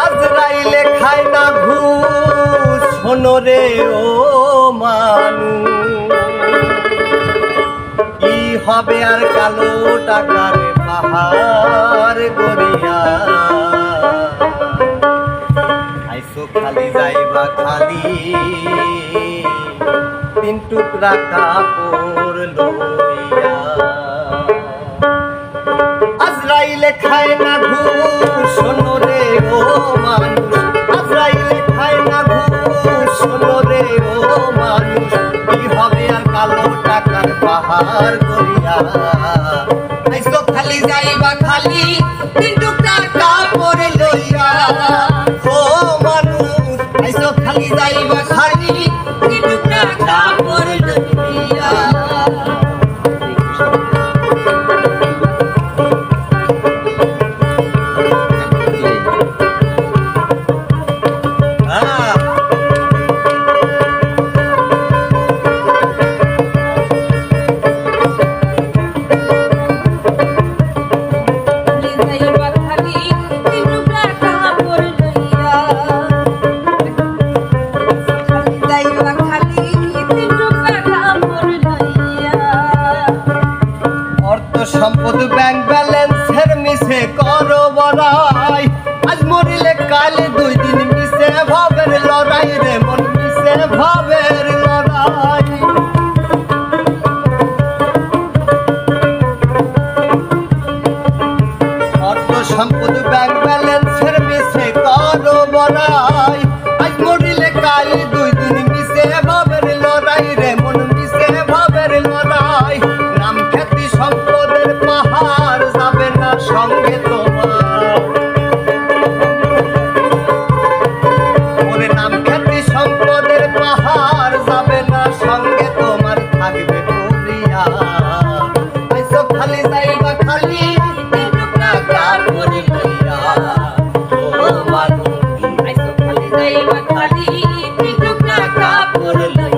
আজরাইলে খায় না ঘুষ, শোনো রে ও মানুষ, কি হবে আর কালো টাকার পাহাড় গড়িয়া, আইসো খালি যাইবা খালি, 3 টুকরা কাপড় লইয়া। আজরাইলে খায় না ঘুষ, শোনো রে ও মানুষ, আজরাইলে খায় না ঘুষ, শোনো রে ও মানুষ, কি হবে আর কালো টাকার পাহাড় গড়িয়া, আইসো খালি যাইবা খালি, 3 টুকরা কাপড় লইয়া। ও মানুষ, আইসো খালি যাইবা খালি, 3 টুকরা কাপড় লইয়া। সম্পদ ব্যাংক ব্যালেন্সের মিশে করো বড়াই, আজ মরিলে কাল 2 দিন মিশে ভাবের লড়াই রে মন, মিশে ভাবের লড়াই। অর্থ সম্পদ ব্যাংক ব্যালেন্সের মিশে করো বড়াই, আজ মরিলে কাল 2 দিন মিশে ভাবের লড়াই রে মন, মিশে ভাবের লড়াই। নাম খ্যাতি সম্পদের পাহাড় যাবে না সঙ্গে তোমার, ওরে নাম খ্যাতি সম্পদের পাহাড় যাবে না সঙ্গে তোমার, থাকবে পড়িয়া। আইসো খালি যাইবা খালি, 3 টুকরা কাপড় লইয়া। ও মানুষ, আইসো খালি যাইবা খালি, 3 টুকরা কাপড় লইয়া।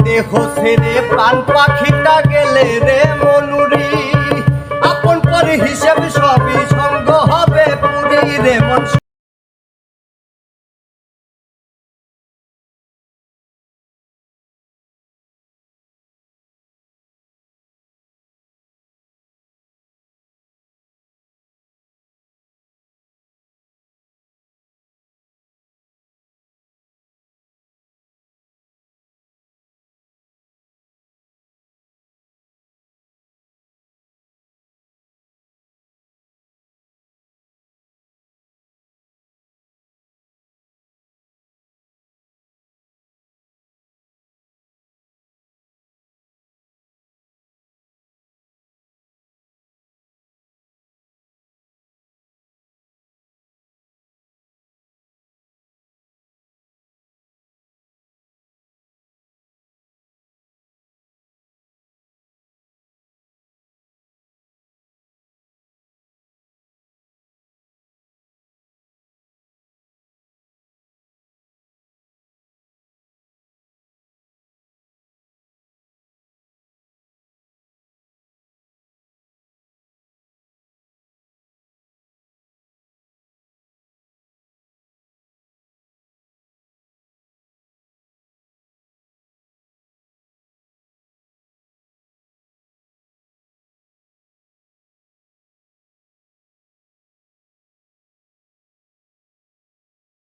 দেহ ছেড়ে প্রাণ পাখিটা গেলে রে মনুরি, আপন করে হিসেব